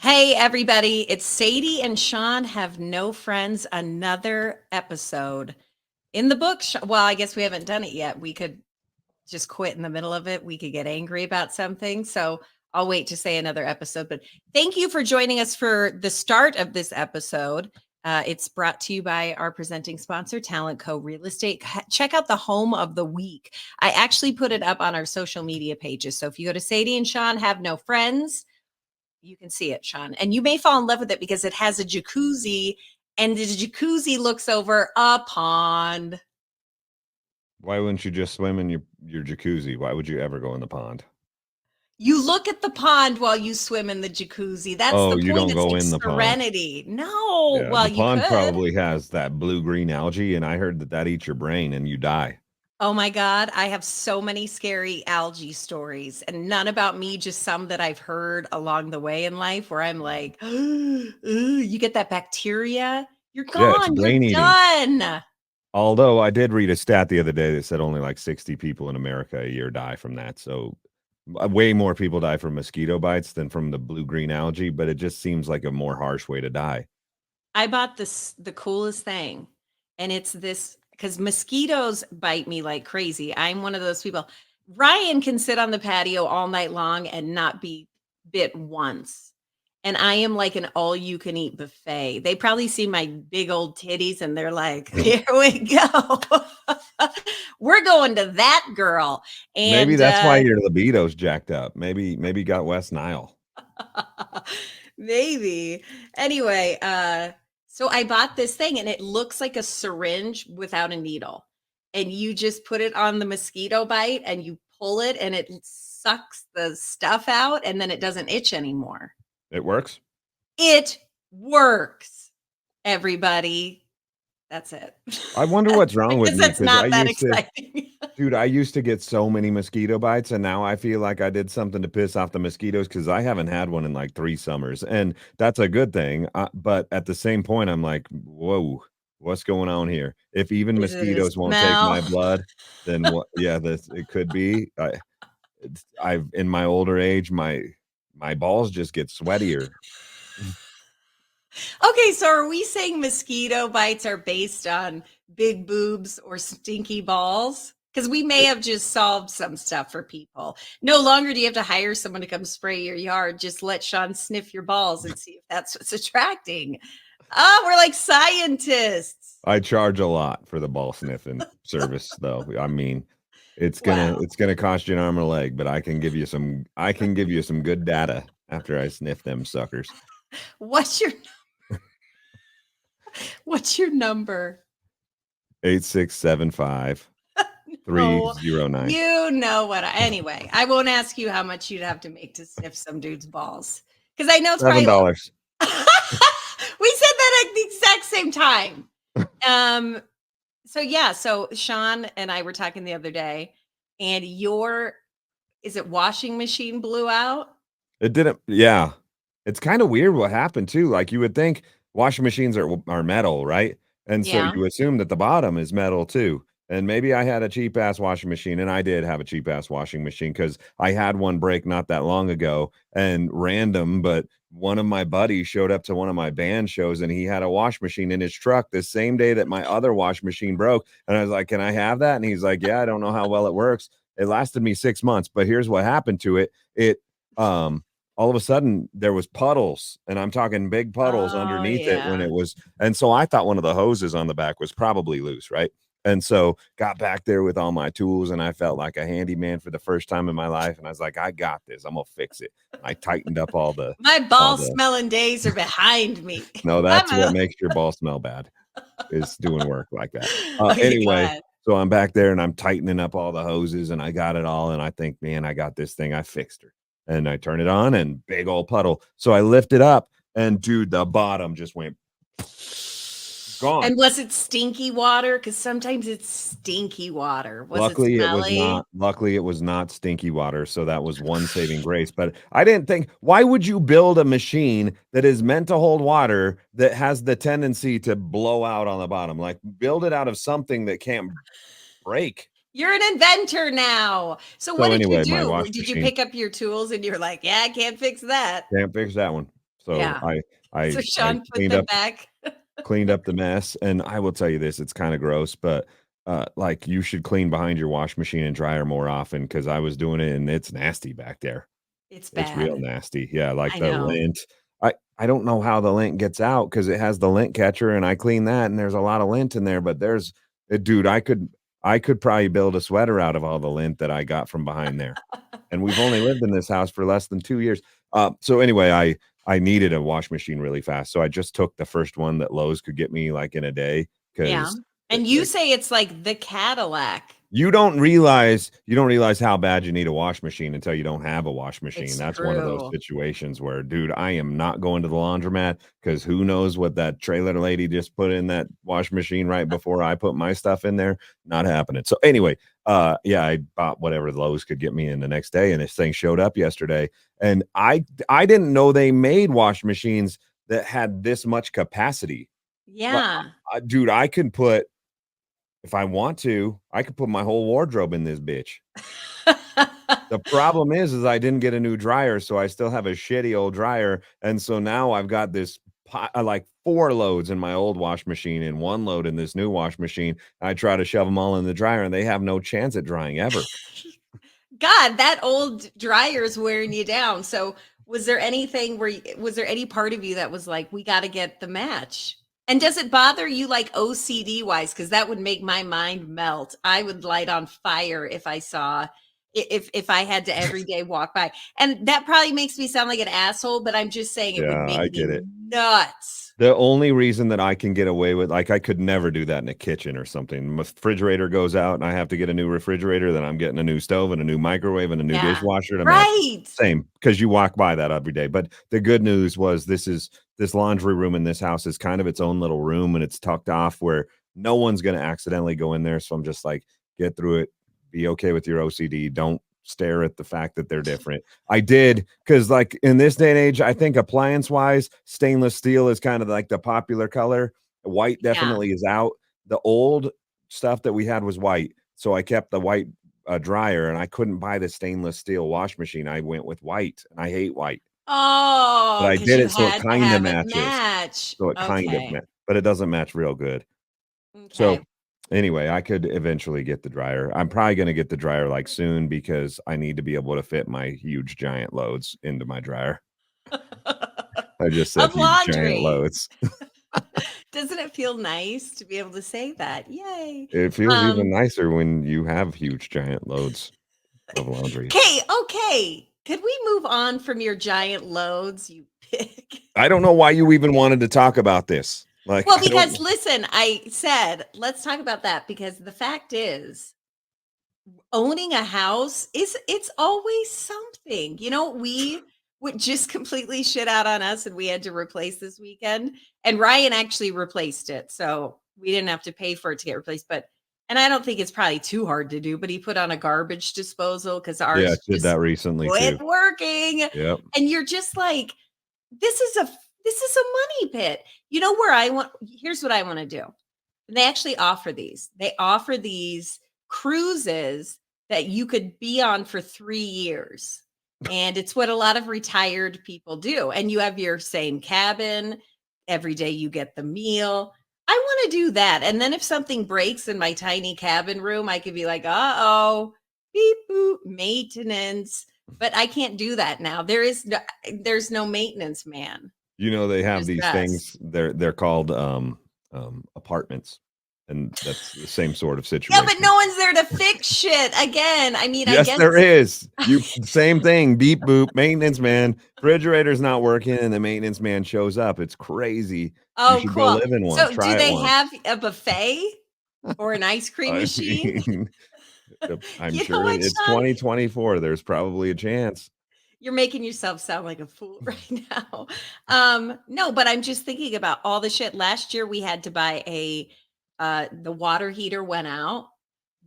Hey, everybody. It's Sadie and Sean have no friends. Another episode in the book. Well, I guess we haven't done it yet. We could just quit in the middle of it. We could get angry about something. So I'll wait to say another episode. But thank you for joining us for the start of this episode. It's brought to you by our presenting sponsor, Talent Co. Real Estate. Check out the home of the week. I actually put it up on our social media pages. So if you go to Sadie and Sean have no friends, you can see it, Sean. And you may fall in love with it because it has a jacuzzi and the jacuzzi looks over a pond. Why wouldn't you just swim in your jacuzzi? Why would you ever go in the pond? You look at the pond while you swim in the jacuzzi. That's Oh, the you point. don't It's go like in the pond. serenity. No, Yeah, well, the you pond could. probably has that blue-green algae, and I heard that eats your brain and you die. Oh my God, I have so many scary algae stories, and none about me, just some that I've heard along the way in life where I'm like, "Ooh, you get that bacteria, you're Yeah, it's gone, you're brain-eating. done." Although I did read a stat the other day that said only like 60 people in America a year die from that. So way more people die from mosquito bites than from the blue-green algae, but it just seems like a more harsh way to die. I bought the coolest thing, and it's this because mosquitoes bite me like crazy. I'm one of those people. Ryan can sit on the patio all night long and not be bit once. And I am like an all you can eat buffet. They probably see my big old titties and they're like, here we go. We're going to that girl. Maybe And that's why your libido's jacked up. Maybe got West Nile. maybe. Anyway, so I bought this thing and it looks like a syringe without a needle. And you just put it on the mosquito bite and you pull it and it sucks the stuff out and then it doesn't itch anymore. It works? It works, everybody. That's it. I wonder what's wrong with Because me that's because I not that used to exciting. dude, I used to get so many mosquito bites, and now I feel like I did something to piss off the mosquitoes because I haven't had one in like 3 summers, and that's a good thing, but at the same point, I'm like, "Whoa, what's going on here?" If even Is it a mosquitoes won't take my smell? blood, then what yeah, this it could be. I've in my older age, my balls just get sweatier. Okay, so are we saying mosquito bites are based on big boobs or stinky balls? Because we may have just solved some stuff for people. No longer do you have to hire someone to come spray your yard. Just let Sean sniff your balls and see if that's what's attracting. Oh, we're like scientists. I charge a lot for the ball sniffing service, though. I mean, Wow. it's gonna cost you an arm and a leg, but I can give you some good data after I sniff them suckers. What's your what's your number? 8675 Oh, 309. you know what anyway, I won't ask you how much you'd have to make to sniff some dude's balls. Because I know it's probably $7. we said that at the exact same time. Um, so yeah, so Sean and I were talking the other day, and your is it washing machine blew out? It didn't yeah. It's kinda weird what happened too, like, you would think washing machines are metal, right? And so Yeah. you assume that the bottom is metal too, and maybe I had a cheap ass washing machine, and I did have a cheap ass washing machine because I had one break not that long ago, and random, but one of my buddies showed up to one of my band shows, and he had a wash machine in his truck the same day that my other wash machine broke, and I was like, "Can I have that?" And he's like, "Yeah, I don't know how well it works." It lasted me 6 months, but here's what happened to it. Um all of a sudden there was puddles, and I'm talking big puddles Oh underneath it when yeah. it was, and so I thought one of the hoses on the back was probably loose, right? And so got back there with all my tools, and I felt like a handyman for the first time in my life, and I was like, I got this, I'm gonna fix it. I tightened up My all ball the smelling days are behind me. no, I'm that's what a makes your ball smell bad, is doing work like that. okay, Anyway, God. so I'm back there and I'm tightening up all the hoses and I got it all. And I think, man, I got this thing. I fixed her. And I turn it on and big old puddle. So I lift it up and dude, the bottom just went gone. And was it stinky water? Because sometimes it's stinky water. Was it Luckily, it was smelly? not. Luckily, it was not stinky water. So that was one saving grace. But I didn't think, why would you build a machine that is meant to hold water that has the tendency to blow out on the bottom? Like, build it out of something that can't break. You're an inventor now. So what So did you anyway, my do? wash Did you machine pick up your tools and you're like, "Yeah, I can't fix that." can't fix that one. So Yeah. So I Sean put them back. cleaned up the mess, and I will tell you this, it's kind of gross, but like you should clean behind your wash machine and dryer more often because I was doing it and it's nasty back there. It's It's real bad. nasty. Yeah, like I the know. lint. I don't know how the lint gets out because it has the lint catcher and I clean that and there's a lot of lint in there, but dude, I could probably build a sweater out of all the lint that I got from behind there. And we've only lived in this house for less than 2 years. So anyway, I needed a wash machine really fast. So I just took the first one that Lowe's could get me like in a day Yeah. because And you say it's like the Cadillac. you don't realize how bad you need a wash machine until you don't have a wash machine. It's That's one of those true. situations where, dude, I am not going to the laundromat because who knows what that trailer lady just put in that wash machine right before I put my stuff in there. Not happening. So anyway, yeah, I bought whatever Lowe's could get me in the next day, and this thing showed up yesterday. And I didn't know they made wash machines that had this much capacity. Like, Yeah. dude, I can put if I want to, I could put my whole wardrobe in this bitch. The problem is I didn't get a new dryer, so I still have a shitty old dryer, and so now I've got this like 4 loads in my old wash machine and 1 load in this new wash machine. I try to shove them all in the dryer, and they have no chance at drying ever. God, that old dryer is wearing you down. So, was there anything was there any part of you that was like, we got to get the match? And does it bother you like OCD wise? Because that would make my mind melt. I would light on fire if I saw if I had to every day walk by. And that probably makes me sound like an asshole, but I'm just saying it would Yeah, make I me get it. nuts. The only reason that I can get away with like, I could never do that in a kitchen or something. My refrigerator goes out and I have to get a new refrigerator, then I'm getting a new stove and a new microwave and a new Yeah. dishwasher to match. Right. Same, because you walk by that every day. But the good news was this laundry room in this house is kind of its own little room and it's tucked off where no one's going to accidentally go in there. So I'm just like, get through it, be okay with your OCD. Don't stare at the fact that they're different. I did because, like, in this day and age, I think appliance wise, stainless steel is kind of like the popular color. White Yeah. definitely is out. The old stuff that we had was white, so I kept the white dryer, and I couldn't buy the stainless steel wash machine. I went with white, and I hate white, but Oh, I because did you it so it had to kind of have it matches. match. So it kind of Okay. match, but it doesn't match real good. Okay. So anyway, I could eventually get the dryer. I'm probably going to get the dryer like soon because I need to be able to fit my huge giant loads into my dryer. I just said Of huge giant laundry. loads. Doesn't it feel nice to be able to say that? Yay. It feels even Um, nicer when you have huge giant loads of laundry. okay. Could we move on from your giant loads, you pig? I don't know why you even wanted to talk about this. Like, Well, I don't. because listen, I said, let's talk about that because the fact is, owning a house is it's always something. You know, we would just completely shit out on us and we had to replace this weekend. And Ryan actually replaced it. So we didn't have to pay for it to get replaced. But and I don't think it's probably too hard to do, but he put on a garbage disposal because Yeah, ours did just that recently quit too. working. Yep. And you're just like, this is a money pit. You know where I want here's what I want to do. They actually offer these. They offer these cruises that you could be on for 3 years. And it's what a lot of retired people do. And you have your same cabin. Every day you get the meal. I want to do that. And then if something breaks in my tiny cabin room, I could be like, uh-oh, beep boop, maintenance. But I can't do that now. There's no maintenance man. You know, they have Just these us. things, they're called apartments, and that's the same sort of Yeah, but situation. no one's there to fix shit again. I mean, I Yes, guess there is. You same thing. Beep boop. Maintenance man. Refrigerator's not working, and the maintenance man shows up. It's crazy. You oh, should go cool. live in one. So do Try it they once. have a buffet or an ice cream I machine? mean, I'm You know sure what, it's Sean? 2024. There's probably a chance. You're making yourself sound like a fool right now. No, but I'm just thinking about all the shit. Last year we had to buy the water heater went out.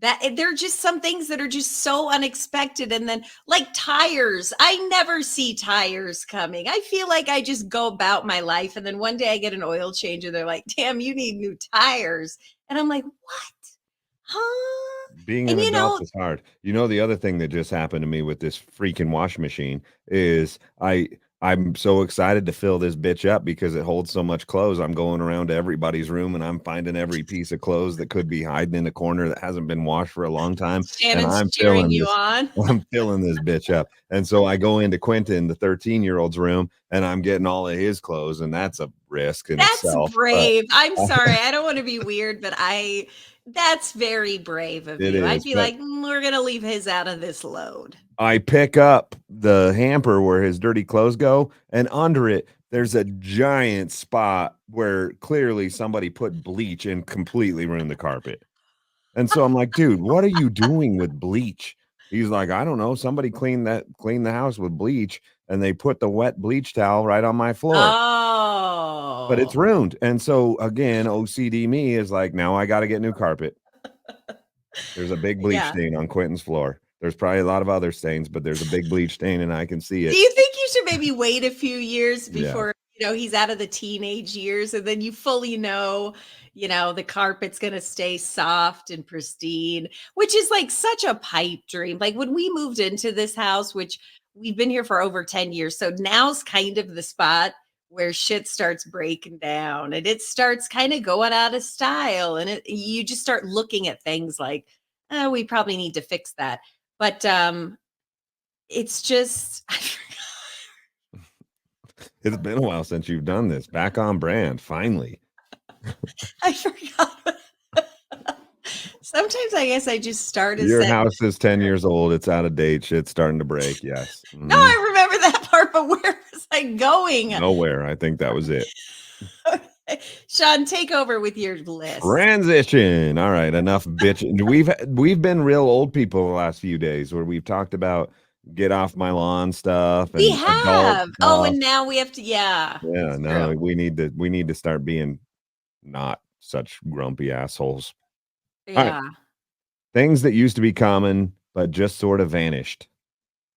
There are just some things that are just so unexpected. And then like tires, I never see tires coming. I feel like I just go about my life. And then one day I get an oil change and they're like, damn, you need new tires. And I'm like, what? Huh? Being And an you adult know, is hard. You know, the other thing that just happened to me with this freaking wash machine is I'm so excited to fill this bitch up because it holds so much clothes. I'm going around to everybody's room and I'm finding every piece of clothes that could be hiding in a corner that hasn't been washed for a long time. And Shannon's cheering you on. I'm filling this bitch up. And so I go into Quentin, the 13-year-old's room, and I'm getting all of his clothes, and that's a risk in That's itself. brave. I'm sorry. I don't want to be weird, but that's very brave of It you. I'd is, be but like, we're going to leave his out of this load. I pick up the hamper where his dirty clothes go, and under it, there's a giant spot where clearly somebody put bleach and completely ruined the carpet. And so I'm like, dude, what are you doing with bleach? He's like, I don't know. Somebody cleaned the house with bleach, and they put the wet bleach towel right on my floor. But it's Oh. ruined. And so again, OCD me is like, now I got to get new carpet. There's a big bleach Yeah. stain on Quentin's floor. There's probably a lot of other stains, but there's a big bleach stain and I can see Do it. you think you should maybe wait a few years Yeah. before, he's out of the teenage years and then you fully know, the carpet's going to stay soft and pristine, which is like such a pipe dream. Like when we moved into this house, which we've been here for over 10 years. So now's kind of the spot where shit starts breaking down and it starts kind of going out of style and you just start looking at things like, oh, we probably need to fix that. But it's just I It's been a while since you've done this. Back on brand, finally. forgot. Sometimes I guess I just start a Your sentence. house is 10 years old. It's out of date. Shit's starting to break. Yes. No, I remember that part, but where was I going? Nowhere. I think that was it. Okay. Sean, take over with your list. Transition. All right, enough bitch. We've been real old people the last few days where we've talked about get off my lawn stuff We and adult have. Oh, stuff. and now we have to, yeah. Yeah, It's no, true. we need to start being not such grumpy assholes. All right, Yeah. things that used to be common but just sort of vanished.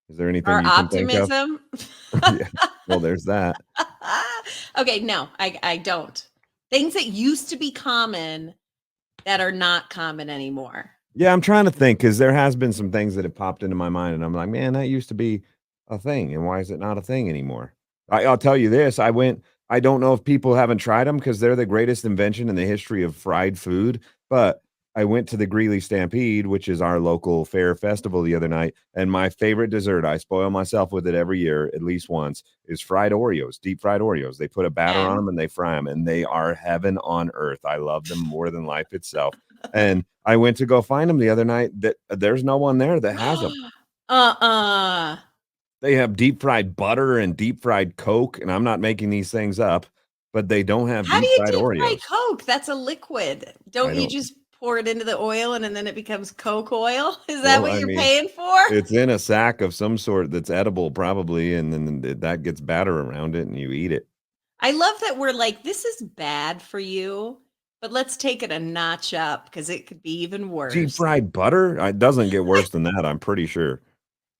Is there anything Our you can think of? optimism. Yeah. Well, there's that. Okay, no, I don't. Things that used to be common that are not common anymore. Yeah, I'm trying to think because there has been some things that have popped into my mind, and I'm like, man, that used to be a thing, and why is it not a thing anymore? I'll tell you this: I don't know if people haven't tried them because they're the greatest invention in the history of fried food. But I went to the Greeley Stampede, which is our local fair festival, the other night, and my favorite dessert, I spoil myself with it every year at least once, is fried Oreos, deep fried Oreos. They put a batter on Okay. them and they fry them, and they are heaven on earth. I love them more than life itself. And I went to go find them the other night that there's no one there that has them. Uh-uh. They have deep fried butter and deep fried Coke, and I'm not making these things up, but they don't have How do deep you fried deep fry Oreos. Coke? That's a liquid. I Don't you don't just pour it into the oil and then it becomes Coke oil? Is that well, what I you're mean, paying for? it's in a sack of some sort that's edible probably, and then that gets batter around it and you eat it. I love that we're like, this is bad for you, but let's take it a notch up because it could be even Deep worse. fried butter? It doesn't get worse than that, I'm pretty sure.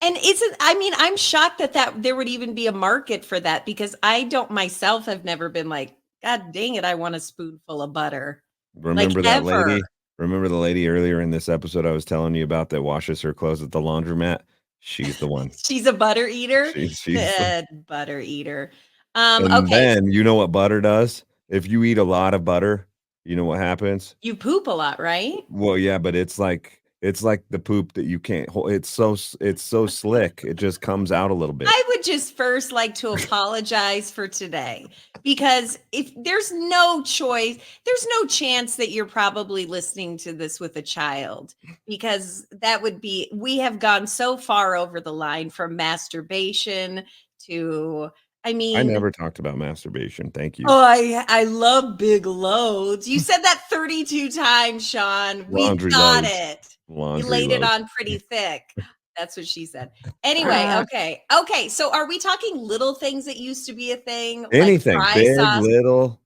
And I mean, I'm shocked that there would even be a market for that because I don't myself have never been like, God dang it, I want a spoonful of butter. Like Remember that ever. lady? Remember the lady earlier in this episode I was telling you about that washes her clothes at the laundromat? She's the one. She's a butter eater. She's the Butter eater. and Okay, then you know what butter does? If you eat a lot of butter, you know what happens? you poop a lot, right? Well, yeah, but it's like the poop that you can't hold. It's so slick. It just comes out a little bit. I would just first like to apologize for today because if there's no choice, there's no chance that you're probably listening to this with a child because that would be, we have gone so far over the line from masturbation to, I I mean, never talked about masturbation. Thank you. oh, I love big loads. You said that 32 times, Sean. We Laundry got loads. it. You Laundry laid it loads. on pretty thick. That's what she said. Anyway, Ah, okay. Okay, so are we talking little things that used to be a thing, like anything fry big, sauce? little.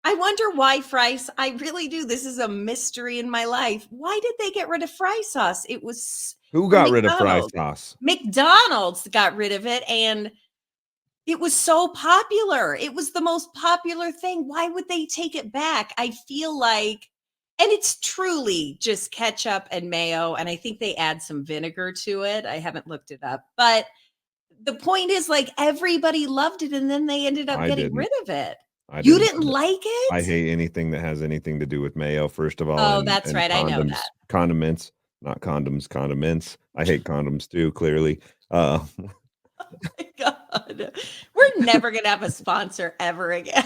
I wonder why I really do. This is a mystery in my life. Why did they get rid of fry sauce? It was Who from got rid of fry McDonald's. sauce? McDonald's got rid of it, and it was so popular. It was the most popular thing. Why would they take it back? I feel like, and it's truly just ketchup and mayo. And I think they add some vinegar to it. I haven't looked it up, but the point is, like, everybody loved it, and then they ended up I getting didn't. rid of it. I You didn't didn't love it. like I it? hate anything that has anything to do with mayo, first of all, Oh, that's and right, I know that. condiments, not condoms, condiments. I hate condoms too, clearly. Uh, My God. We're never gonna have a sponsor ever again.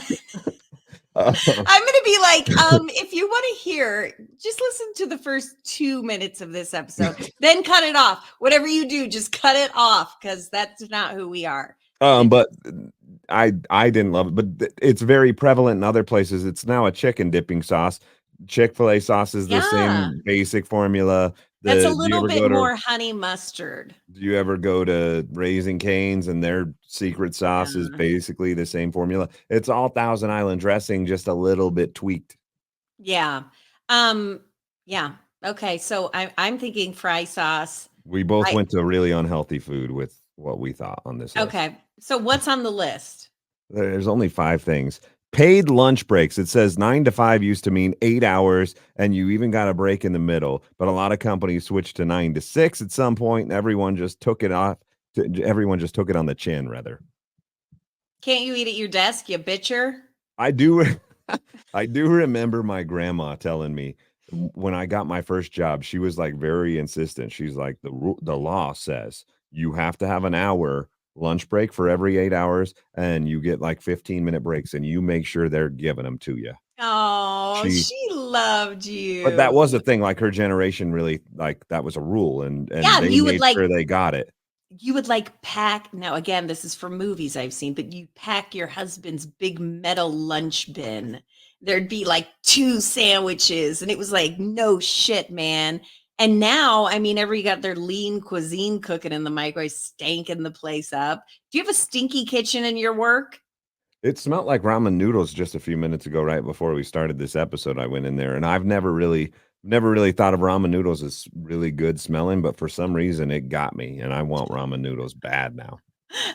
uh, I'm gonna be like, if you want to hear, just listen to the first 2 minutes of this episode, then cut it off. Whatever you do, just cut it off because that's not who we are. It, but I didn't love it, but it's very prevalent in other places. It's now a chicken dipping sauce. Chick-fil-A sauce is the yeah, same basic formula. that's a Do you little ever bit go to more honey mustard. Raising Cane's and their secret sauce is Yeah, basically the same formula? It's all Thousand Island dressing, just a little bit tweaked. yeah, um, yeah. Okay, so I'm thinking fry sauce. We both I went to really unhealthy food with what we thought on this list. okay. So what's on the list? There's only 5 things. Paid lunch breaks. It says 9 to 5 used to mean 8 hours, and you even got a break in the middle. But a lot of companies switched to 9 to 6 at some point, and everyone just took it on the chin, rather. Can't you eat at your desk, you bitcher? I do I do remember my grandma telling me when I got my first job, she was like very insistent. She's like, the law says you have to have an hour lunch break for every 8 hours, and you get like 15-minute breaks, and you make sure they're giving them to you. Oh, She, she loved but that you. was a thing. Like her generation, really, like that was a rule, and Yeah, and they made sure they got it. you would like pack now again, this is from movies I've seen, but you pack your husband's big metal lunch bin. There'd be like 2 sandwiches, and it was like, "No shit, man." And now, I mean, everybody got their lean cuisine cooking in the microwave, stanking the place up. Do you have a stinky kitchen in your work? It smelled like ramen noodles just a few minutes ago, right before we started this episode. I went in there, and I've never really thought of ramen noodles as really good smelling, but for some reason it got me, and I want ramen noodles bad now.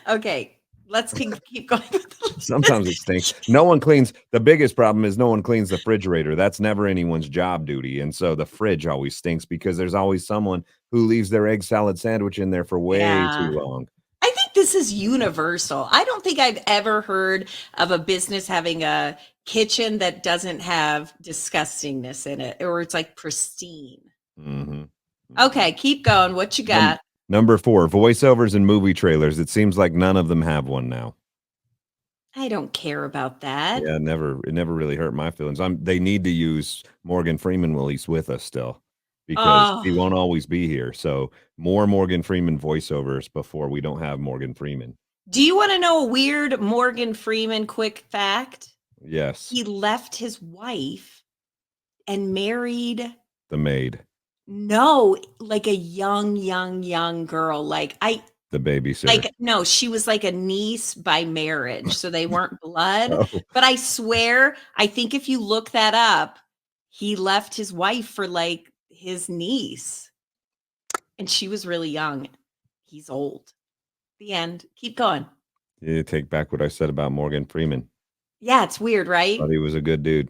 Okay, let's keep going with the Sometimes it stinks. list. No one cleans. The biggest problem is no one cleans the refrigerator. That's never anyone's job duty, and so the fridge always stinks because there's always someone who leaves their egg salad sandwich in there for way too Yeah. long. I think this is universal. I don't think I've ever heard of a business having a kitchen that doesn't have disgustingness in it, or it's like pristine. Mhm. Mhm. Okay, keep going. What you Num got? Number 4, voiceovers and movie trailers. It seems like none of them have one now. I don't care about that. Yeah, it never really hurt my feelings. They need to use Morgan Freeman while he's with us still, because he Oh, won't always be here. So more Morgan Freeman voiceovers before we don't have Morgan Freeman. do you want to know a weird Morgan Freeman quick fact? Yes, He left his wife and married the maid, no, like a young girl. the babysitter. Like, no, she was like a niece by marriage, so they weren't blood, Oh, but I swear, I think if you look that up, he left his wife for, like, his niece, and she was really young. He's old. The end. Keep going. you take back what I said about Morgan Freeman. Yeah, it's weird, right? Thought he was a good dude.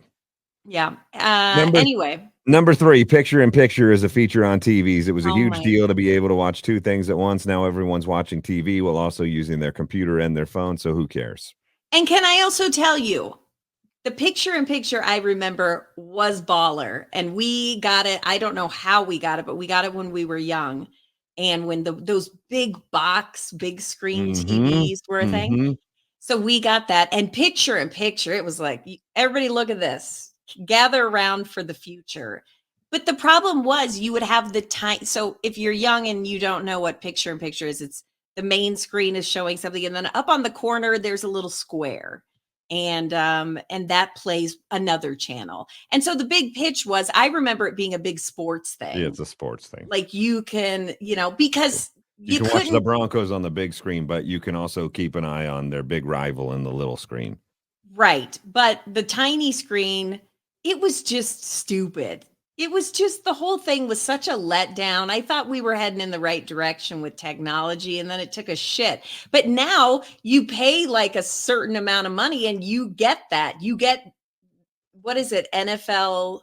Yeah, Number anyway. Number 3, picture in picture is a feature on TVs. It was a Oh huge my deal to be able to watch 2 things at once. Now everyone's watching TV while also using their computer and their phone, so who cares? and can I also tell you, the picture in picture I remember was baller, and we got it. I don't know how we got it, but we got it when we were young. And when those big box, big screen Mhm. TVs were a thing. Mhm. So we got that. And picture in picture, it was like, everybody look at this, gather around for the future. But the problem was you would have the time. So if you're young and you don't know what picture in picture is, it's the main screen is showing something, and then up on the corner, there's a little square, and that plays another channel. And so the big pitch was, I remember it being a big sports Yeah, thing. it's a sports thing. Like you can, because You you can watch the couldn't. Broncos on the big screen, but you can also keep an eye on their big rival in the little screen. Right, but the tiny screen, it was just stupid. It was just the whole thing was such a letdown. I thought we were heading in the right direction with technology, and then it took a shit. But now you pay like a certain amount of money and you get that. You get, what is it? NFL,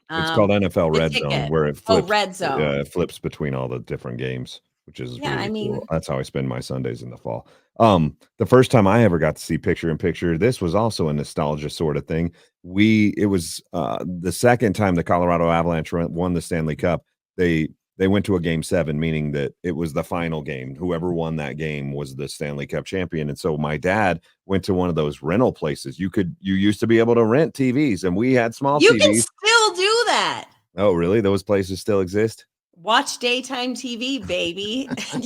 It's called NFL the Red Zone, ticket. where Oh, Red Zone. flips between all the different games. which is Yeah, I really cool. mean, That's how I spend my Sundays in the fall. The first time I ever got to see picture in picture, this was also a nostalgia sort of thing. It was the second time the Colorado Avalanche won the Stanley Cup. They went to a game 7, meaning that it was the final game. Whoever won that game was the Stanley Cup champion. And so my dad went to one of those rental places. You used to be able to rent TVs, and we had small you can TVs. still do that. Oh, really? Those places still exist? Watch daytime TV, baby. And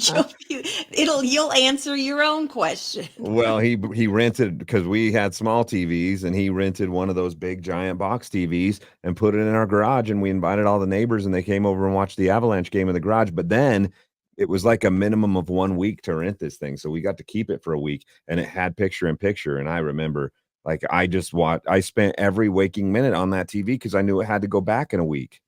you'll answer your own question. Well, he rented because we had small TVs, and he rented one of those big giant box TVs and put it in our garage, and we invited all the neighbors, and they came over and watched the Avalanche game in the garage. But then it was like a minimum of 1 week to rent this thing, so we got to keep it for a week, and it had picture in picture. And I remember, like, I spent every waking minute on that TV because I knew it had to go back in a week.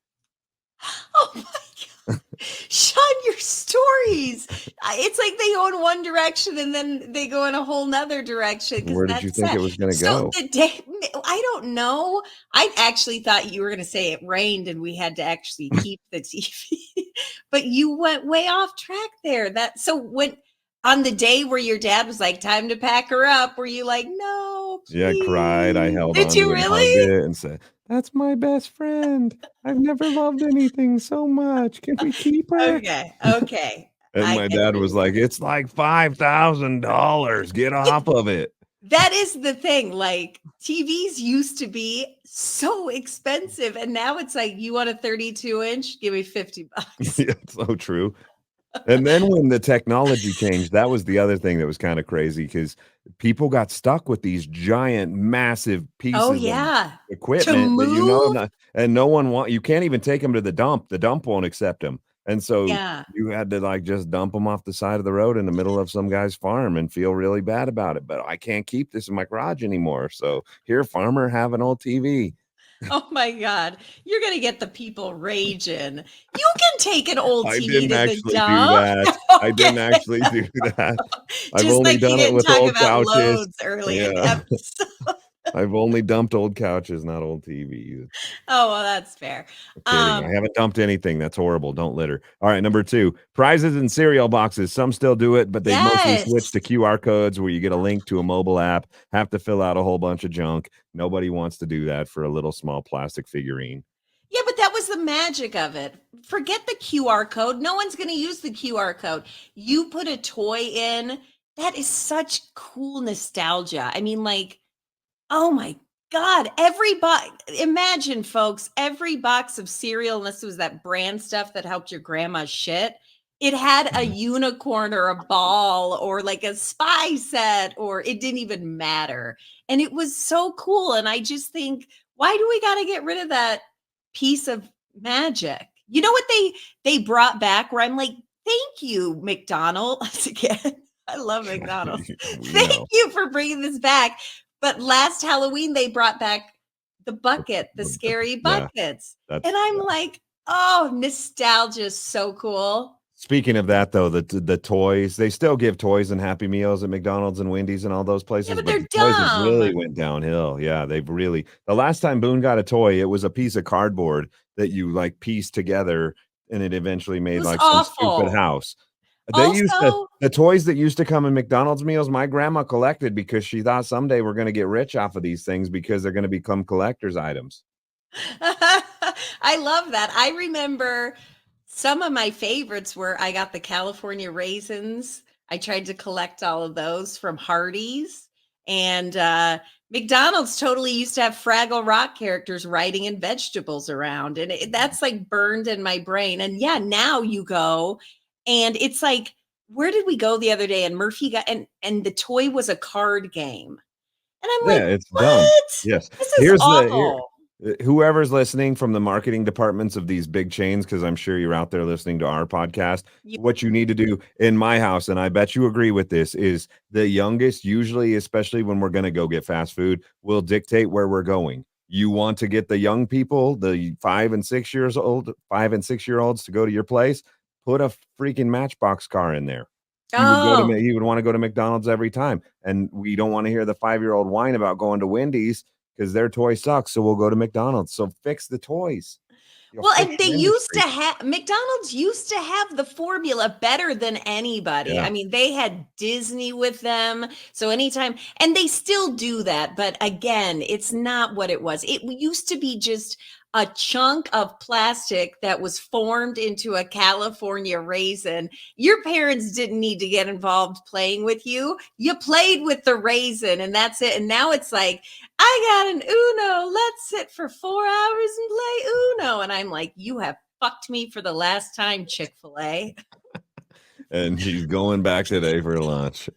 Oh my God. Sean, your stories. It's like they go in one direction and then they go in a whole nother direction because Where did you that's think sad. it was going to So go? the day, I don't know. I actually thought you were going to say it rained and we had to actually keep the TV, but you went way off track there. So when on the day where your dad was like, time to pack her up, were you like, no, Yeah, I cried. I please? held Did on to you it and hugged really? it and said, "That's my best friend. I've never loved anything so much. Can we keep her?" Okay. Okay. And I my get dad where was you're like, coming. "It's like $5,000. Get off of it." That is the thing, like, TVs used to be so expensive, and now it's like, "You want a 32-inch? Give me $50." Yeah, it's so true. And then when the technology changed, that was the other thing that was kinda crazy because people got stuck with these giant, massive Oh, pieces of yeah. To equipment that move? no one you can't even take them to the dump. The dump won't accept them. And so Yeah. you had to, like, just dump them off the side of the road in the middle of some guy's farm and feel really bad about it, but I can't keep this in my garage anymore, so here, farmer, have an old TV. Oh my god. You're gonna get the people raging. "You can take an old I TV didn't to the actually do dump." that. I didn't Okay. actually do that. I've Just only like you done it didn't with talk old about couches. loads early in the Yeah. episode. I've only dumped old couches, not old TVs. Oh, well, that's fair. Kidding. I Um, haven't dumped anything. That's horrible. Don't litter. All right, number 2, prizes and cereal boxes. Some still do it, but they've mostly switched yes. to QR codes where you get a link to a mobile app, have to fill out a whole bunch of junk. Nobody wants to do that for a little small plastic figurine. Yeah, but that was the magic of it. Forget the QR code. No one's going to use the QR code. You put a toy in. That is such cool nostalgia. I mean, like, oh my God, every box, imagine folks, every box of cereal, unless it was that brand stuff that helped your grandma shit, it had a Mhm. unicorn or a ball or like a spy set, or it didn't even matter. And it was so cool. And I just think, why do we got to get rid of that piece of magic? You know what they brought back where I'm like, thank you, McDonald's again. I love McDonald's. We Thank know. you for bringing this back. But last Halloween, they brought back the bucket, the scary Yeah, buckets. And that's I'm like, oh, nostalgia is so cool. Speaking of that, though, the toys, they still give toys and Happy Meals at McDonald's and Wendy's and all those Yeah, places, but but they're the toys have dumb. really went downhill. Yeah, they've really the last time Boone got a toy, it was a piece of cardboard that you, like, pieced together, and it eventually It made, was like, some stupid awful. house. Also, The toys that used to come in McDonald's meals, my grandma collected because she thought someday we're gonna get rich off of these things because they're gonna become collector's items. I love that. I remember some of my favorites were I got the California Raisins. I tried to collect all of those from Hardees. And McDonald's totally used to have Fraggle Rock characters writing in vegetables around. And that's like burned in my brain. And yeah, now you go and it's like, where did we go the other day? And Murphy got and the toy was a card game. And I'm Yeah, like, it's dumb. what? Yes. This is awful. Whoever's listening from the marketing departments of these big chains, because I'm sure you're out there listening to our podcast, You, what you need to do in my house, and I bet you agree with this, is the youngest, usually, especially when we're going to go get fast food, will dictate where we're going. You want to get the young people, the 5 and 6 year olds to go to your place, put a freaking Matchbox car in there. oh, He would wanna go to McDonald's every time, and we don't wanna hear the 5-year-old whine about going to Wendy's because their toy sucks, so we'll go to McDonald's. So fix the toys. You'll Well, fix and they your used to industry. have McDonald's used to have the formula better than anybody. Yeah. I mean, they had Disney with them. So anytime, and they still do that, but again, it's not what it was. It used to be just a chunk of plastic that was formed into a California raisin. Your parents didn't need to get involved playing with you. You played with the raisin and that's it. And now it's like, I got an Uno. Let's sit for 4 hours and play Uno. And I'm like, you have fucked me for the last time, Chick-fil-A. And she's going back today for lunch.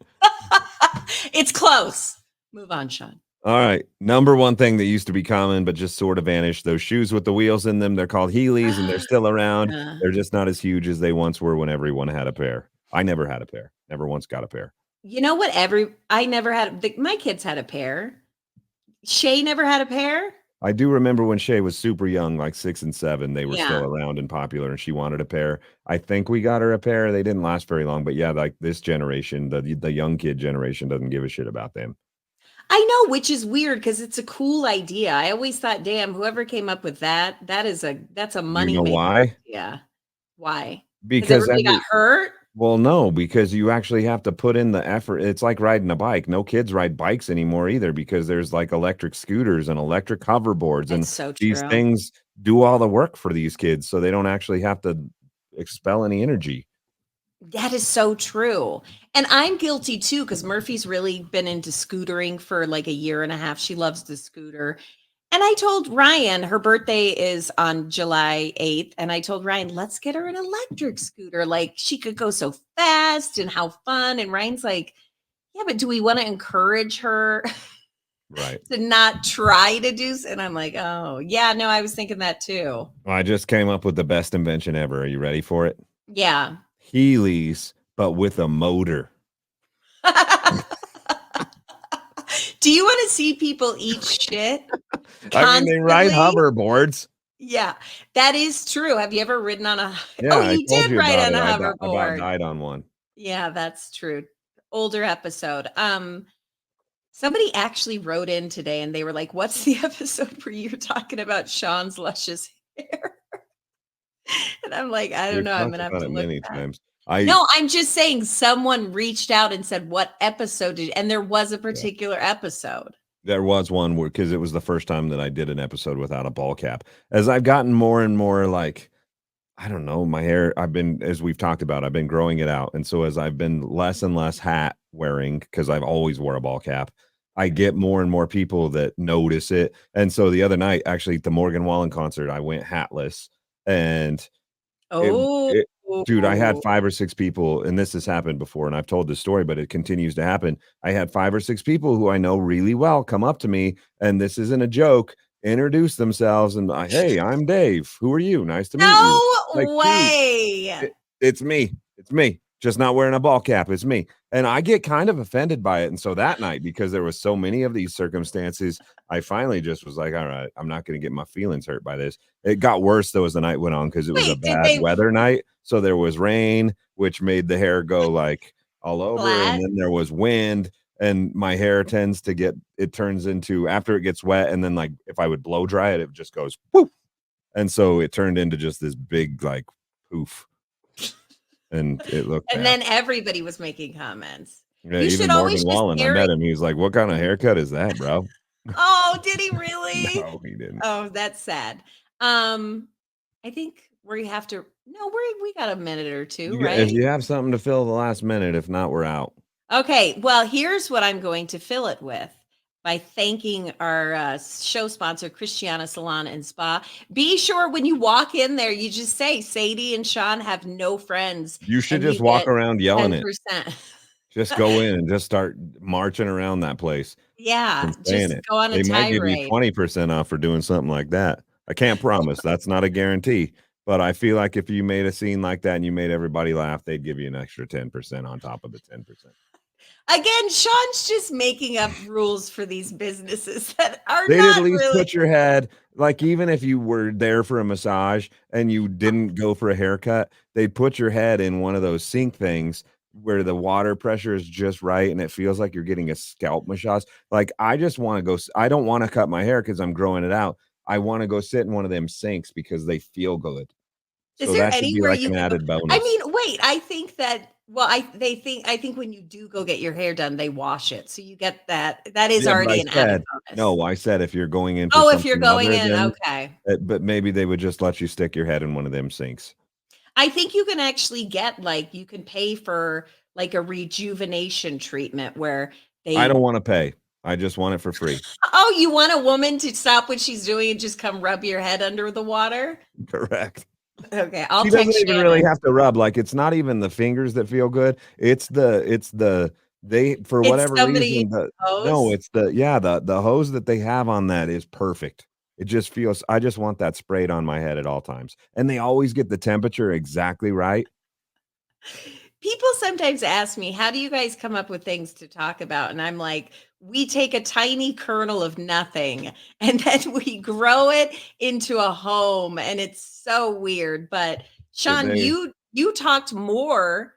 It's close. Move on, Sean. All right. Number one thing that used to be common, but just sort of vanished. Those shoes with the wheels in them, they're called Heelys and they're still around. Yeah. They're just not as huge as they once were when everyone had a pair. I never had a pair. Never once got a pair. You know what? I never had, my kids had a pair. Shay never had a pair. I do remember when Shay was super young, like 6 and 7, they were Yeah. still around and popular, and she wanted a pair. I think we got her a pair. They didn't last very long, but yeah, like this generation, the young kid generation doesn't give a shit about them. I know, which is weird because it's a cool idea. I always thought, damn, whoever came up with that's a You money know maker why? idea. Why? Because Because everybody got hurt. well, no, because you actually have to put in the effort. It's like riding a bike. No kids ride bikes anymore either because there's like electric scooters and electric hoverboards, and It's so these true. things do all the work for these kids, so they don't actually have to expel any energy. That is so true. And I'm guilty too, because Murphy's really been into scootering for like a year and a half. She loves the scooter. And I told Ryan, her birthday is on July 8th. And I told Ryan, let's get her an electric scooter. Like she could go so fast and how fun. And Ryan's like, yeah, but do we want to encourage her Right. to not try to do? And I'm like, oh, yeah, no, I was thinking that too. I just came up with the best invention ever. Are you ready for it? Yeah. Heelys, but with a motor. Do you want to see people eat shit? I mean, they ride Constantly? hoverboards. Yeah, that is true. Have you ever ridden on a Yeah, Oh, I you told did you ride about on it. a I about hoverboard. died on one. Yeah, that's true. Older episode. Somebody actually wrote in today and they were like, "What's the episode where you're talking about Sean's luscious hair?" And I'm like, "I don't We've know. I'm talked gonna have about to it look many back." times. No, I'm just saying someone reached out and said, "What episode did?" And there was a Yeah. particular episode. There was one where because it was the first time that I did an episode without a ball cap. As I've gotten more and more like, I don't know, my hair, I've been, as we've talked about, I've been growing it out. And so as I've been less and less hat wearing, because I've always wore a ball cap, I get more and more people that notice it. And so the other night, actually, at the Morgan Wallen concert, I went hatless. And It Oh. it dude, I had 5 or 6 people, and this has happened before, and I've told this story, but it continues to happen. I had 5 or 6 people who I know really well come up to me, and this isn't a joke, introduce themselves, and "Hey, I'm Dave. Who are you? Nice to meet you." Like, No dude, way. it's me. It's me. Just not wearing a ball cap. It's me. And I get kind of offended by it. And so that night, because there was so many of these circumstances, I finally just was like, all right, I'm not going to get my feelings hurt by this. It got worse though as the night went on because it was a Wait, did bad they weather night. So there was rain, which made the hair go like all over. And flat? then there was wind. And my hair tends to get, it turns into after it gets wet. And then like if I would blow dry it, it just goes whoop. And so it turned into just this big like poof. And it looked And bad. then everybody was making comments. Yeah, You even should always Morgan just Wallen, I carry met him. He was like, "What kind of haircut is that, bro?" Oh, did he really? No, he didn't. Oh, that's sad. I think we have to no, we got a minute or two, If right? you have something to fill the last minute, if not, we're out. Okay, well, here's what I'm going to fill it with by thanking our show sponsor, Christiana Salon and Spa. Be sure when you walk in there, you just say, Sadie and Sean have no friends, You should and you just walk get around yelling it. 10%. Just go in and just start marching around that place Yeah, and saying just it. go on a They might give you tirade. 20% off for doing something like that. I can't promise. That's not a guarantee. But I feel like if you made a scene like that and you made everybody laugh, they'd give you an extra 10% on top of the 10%. Again, Sean's just making up rules for these businesses that are They'd at not least really. put your head like, even if you were there for a massage and you didn't go for a haircut, they'd put your head in one of those sink things where the water pressure is just right and it feels like you're getting a scalp massage. Like, I just wanna go I don't wanna cut my hair because 'cause I'm growing it out. I want to go sit in one of them sinks because they feel good. Is So there that should be anywhere like you an can go? added I bonus. mean, wait, I think that well, I think when you do go get your hair done, they wash it. So you get that. That is Yeah, but already an added bonus. I said if you're going in for Oh, if you're something going other in, than, okay. but maybe they would just let you stick your head in one of them sinks. I think you can actually get like you can pay for like a rejuvenation treatment where I don't they want to pay. I just want it for free. oh, you want a woman to stop what she's doing and just come rub your head under the water? Correct. Okay, I'll She doesn't text even really Shannon. have to rub. Like it's not even the fingers that feel good. It's the they for It's whatever somebody reason knows. it's the hose that they have on that is perfect. It just feels I just want that sprayed on my head at all times. And they always get the temperature exactly right. People sometimes ask me, "How do you guys come up with things to talk about?" And I'm like, "We take a tiny kernel of nothing and then we grow it into a home." And it's so weird. But Sean, They you talked more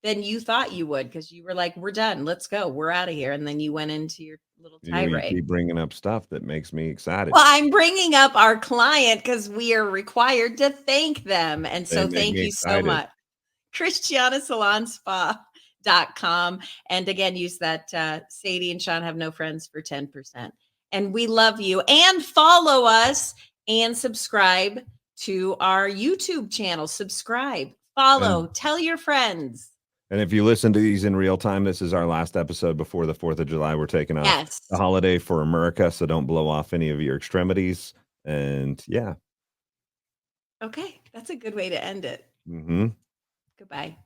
than you thought you would because you were like, "We're done. Let's go. We're out of here." And then you went into your little you tirade. keep bringing up stuff that makes me excited. Well, I'm bringing up our client because we are required to thank them. And They so make thank me you so excited. much. ChristianaSalonSpa.com. And again, use that Sadie and Sean have no friends for 10%. And we love you. And follow us and subscribe to our YouTube channel. Subscribe, follow, And tell your friends. And if you listen to these in real time, this is our last episode before the 4th of July. We're taking off the Yes. holiday for America, so don't blow off any of your extremities. And yeah. Okay. That's a good way to end it. Hmm. Goodbye.